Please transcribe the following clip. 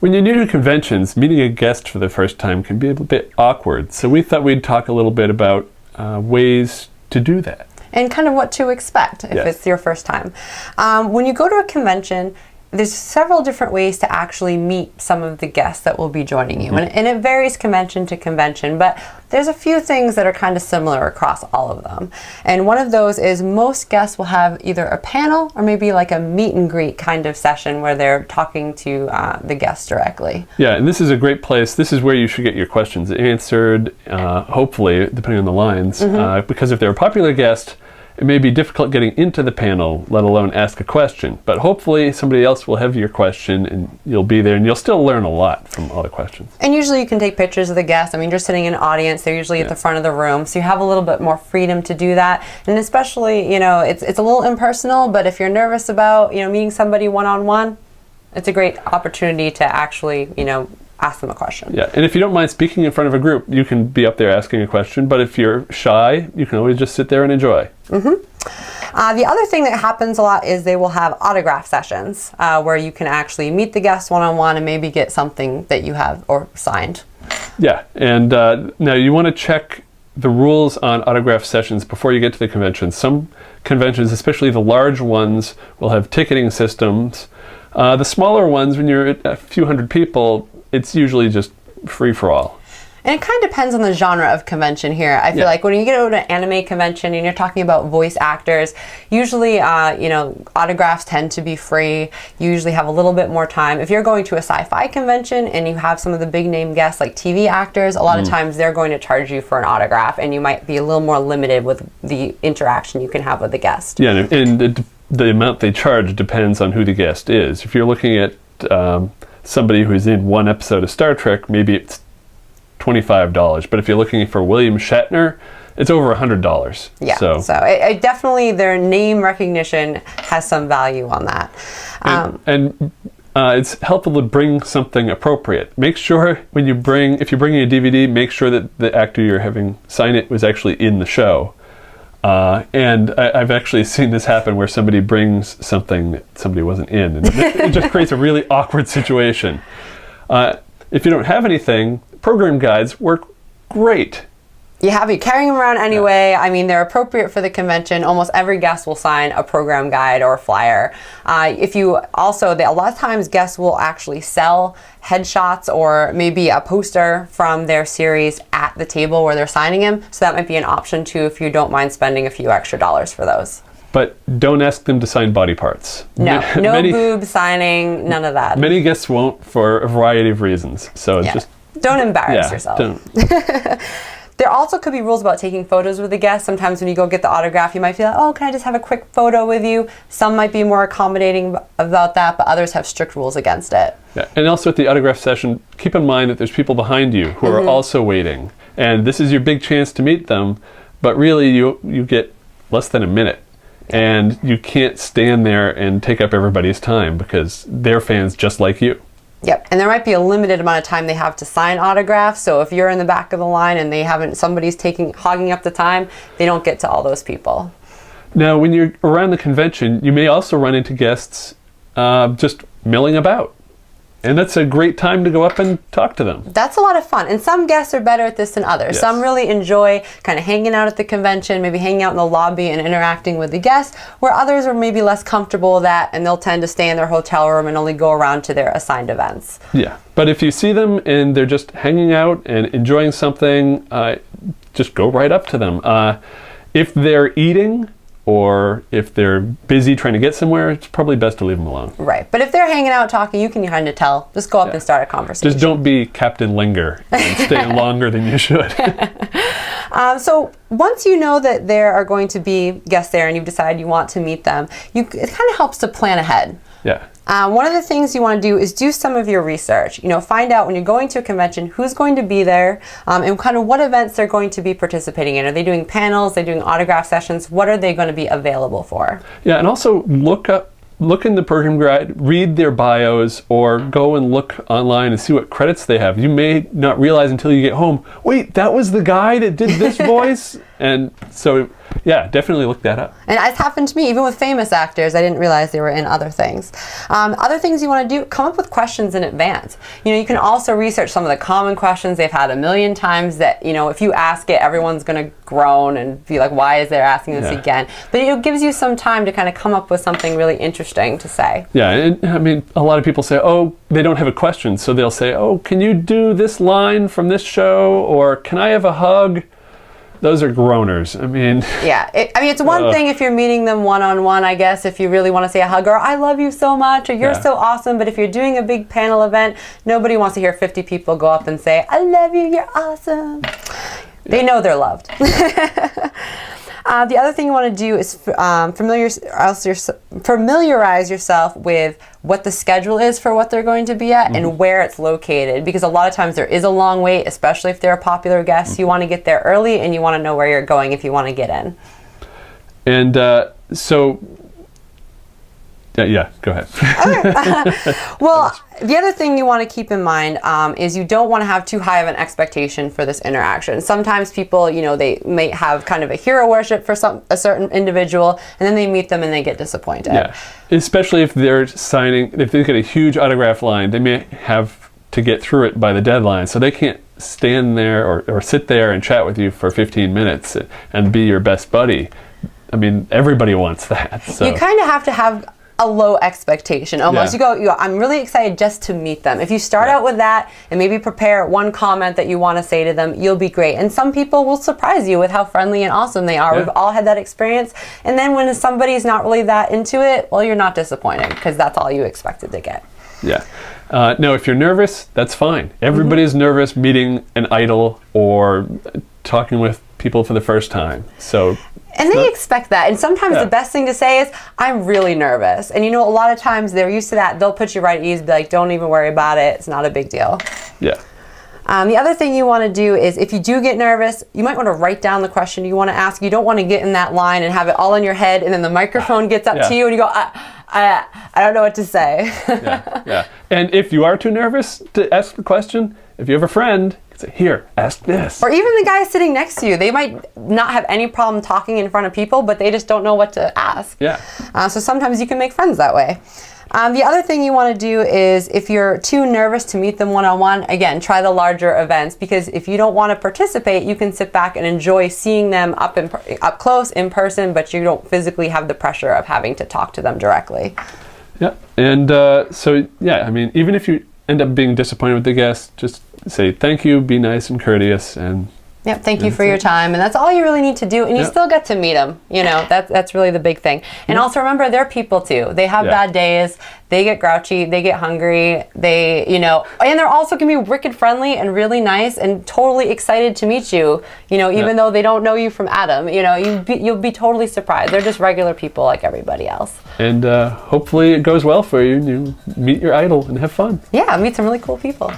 When you're new to conventions, meeting a guest for the first time can be a bit awkward. So we thought we'd talk a little bit about ways to do that. And kind of what to expect if it's your first time. When you go to a convention, there's several different ways to actually meet some of the guests that will be joining you. And it varies convention to convention, but there's a few things that are kind of similar across all of them. And one of those is most guests will have either a panel or maybe like a meet and greet kind of session where they're talking to the guests directly. Yeah, and this is a great place. This is where you should get your questions answered, hopefully, depending on the lines. Because if they're a popular guest, it may be difficult getting into the panel, let alone ask a question. But hopefully somebody else will have your question and you'll be there and you'll still learn a lot from all the questions. And usually you can take pictures of the guests. I mean, you're sitting in an audience, they're usually at the front of the room, so you have a little bit more freedom to do that. And especially, you know, it's a little impersonal, but if you're nervous about, you know, meeting somebody one-on-one, it's a great opportunity to actually, you know, ask them a question. Yeah, and if you don't mind speaking in front of a group, you can be up there asking a question, but if you're shy, you can always just sit there and enjoy. The other thing that happens a lot is they will have autograph sessions where you can actually meet the guests one-on-one and maybe get something that you have or signed. Yeah, and now you want to check the rules on autograph sessions before you get to the convention. Some conventions, especially the large ones, will have ticketing systems. The smaller ones, when you're at a few hundred people, it's usually just free for all. And it kind of depends on the genre of convention here. I feel like when you go to an anime convention and you're talking about voice actors, usually, you know, autographs tend to be free. You usually have a little bit more time. If you're going to a sci-fi convention and you have some of the big name guests like TV actors, a lot of times they're going to charge you for an autograph and you might be a little more limited with the interaction you can have with the guest. Yeah, and the amount they charge depends on who the guest is. If you're looking at somebody who's in one episode of Star Trek, maybe it's $25. But if you're looking for William Shatner, it's over $100. Yeah, so it definitely, their name recognition has some value on that. And it's helpful to bring something appropriate. Make sure when you if you're bringing a DVD, make sure that the actor you're having sign it was actually in the show. And I've actually seen this happen where somebody brings something that somebody wasn't in, and it just creates a really awkward situation. If you don't have anything, program guides work great. You carrying them around anyway. I mean, they're appropriate for the convention. Almost every guest will sign a program guide or a flyer. A lot of times guests will actually sell headshots or maybe a poster from their series at the table where they're signing them. So that might be an option too if you don't mind spending a few extra dollars for those. But don't ask them to sign body parts. No boob signing, none of that. Many guests won't for a variety of reasons. So just don't embarrass yourself. Don't. There also could be rules about taking photos with the guests. Sometimes when you go get the autograph, you might feel like, oh, can I just have a quick photo with you? Some might be more accommodating about that, but others have strict rules against it. Yeah, and also at the autograph session, keep in mind that there's people behind you who are also waiting. And this is your big chance to meet them, but really you get less than a minute. And you can't stand there and take up everybody's time because they're fans just like you. Yep, and there might be a limited amount of time they have to sign autographs. So if you're in the back of the line and somebody's hogging up the time, they don't get to all those people. Now, when you're around the convention, you may also run into guests just milling about. And that's a great time to go up and talk to them. That's a lot of fun. And some guests are better at this than others. Yes. Some really enjoy kind of hanging out at the convention, maybe hanging out in the lobby and interacting with the guests, where others are maybe less comfortable with that and they'll tend to stay in their hotel room and only go around to their assigned events. Yeah, but if you see them and they're just hanging out and enjoying something, just go right up to them. If they're eating, or if they're busy trying to get somewhere, it's probably best to leave them alone. Right, but if they're hanging out talking, you can kind of tell. Just go up and start a conversation. Just don't be Captain Linger and stay longer than you should. So once you know that there are going to be guests there and you've decided you want to meet them, it kind of helps to plan ahead. Yeah. One of the things you want to do is do some of your research. Find out when you're going to a convention who's going to be there and kind of what events they're going to be participating in. Are they doing panels? Are they doing autograph sessions? What are they going to be available for? Yeah, and also look in the program guide, read their bios, or go and look online and see what credits they have. You may not realize until you get home, wait, that was the guy that did this voice? And so yeah, definitely look that up. And it's happened to me, even with famous actors. I didn't realize they were in other things. Other things you want to do, come up with questions in advance. You can also research some of the common questions they've had a million times that, if you ask it, everyone's going to groan and be like, why is they asking this again? But it gives you some time to kind of come up with something really interesting to say. Yeah, and I mean, a lot of people say, oh, they don't have a question, so they'll say, oh, can you do this line from this show, or can I have a hug? Those are groaners. I mean... Yeah, it's one thing if you're meeting them one-on-one, I guess, if you really want to say a hug, or I love you so much, or you're so awesome, but if you're doing a big panel event, nobody wants to hear 50 people go up and say, I love you, you're awesome. They know they're loved. The other thing you want to do is familiarize yourself with what the schedule is for what they're going to be at and where it's located, because a lot of times there is a long wait, especially if they're a popular guest. You want to get there early, and you want to know where you're going if you want to get in. And yeah, go ahead. Okay. Well, the other thing you want to keep in mind is you don't want to have too high of an expectation for this interaction. Sometimes people, they may have kind of a hero worship for a certain individual, and then they meet them and they get disappointed. Yeah, especially if they're signing, if they get a huge autograph line, they may have to get through it by the deadline, so they can't stand there or sit there and chat with you for 15 minutes and be your best buddy. I mean, everybody wants that. So. You kind of have to have a low expectation almost. You go, I'm really excited just to meet them. If you start out with that and maybe prepare one comment that you want to say to them, you'll be great. And some people will surprise you with how friendly and awesome they are. We've all had that experience. And then when somebody's not really that into it, well, you're not disappointed, because that's all you expected to get. Yeah. No, if you're nervous, that's fine. Everybody's nervous meeting an idol or talking with people for the first time. So... And they expect that. And sometimes the best thing to say is, I'm really nervous. And a lot of times they're used to that. They'll put you right at ease, be like, don't even worry about it. It's not a big deal. Yeah. The other thing you want to do is, if you do get nervous, you might want to write down the question you want to ask. You don't want to get in that line and have it all in your head, and then the microphone gets up to you and you go, I don't know what to say. Yeah. And if you are too nervous to ask the question, if you have a friend, you can say, here, ask this. Or even the guy sitting next to you. They might not have any problem talking in front of people, but they just don't know what to ask. Yeah. So sometimes you can make friends that way. The other thing you want to do is, if you're too nervous to meet them one-on-one, again, try the larger events, because if you don't want to participate, you can sit back and enjoy seeing them up close, in person, but you don't physically have the pressure of having to talk to them directly. Yeah, and I mean, even if you end up being disappointed with the guest, just say thank you, be nice and courteous, and... Yep, thank you for your time, and that's all you really need to do, and you still get to meet them. That's really the big thing. And also remember, they're people too. They have bad days. They get grouchy. They get hungry. And they're also can be wicked friendly and really nice and totally excited to meet you. Even though they don't know you from Adam. You'll be totally surprised. They're just regular people like everybody else. And hopefully it goes well for you. You meet your idol and have fun. Yeah, meet some really cool people.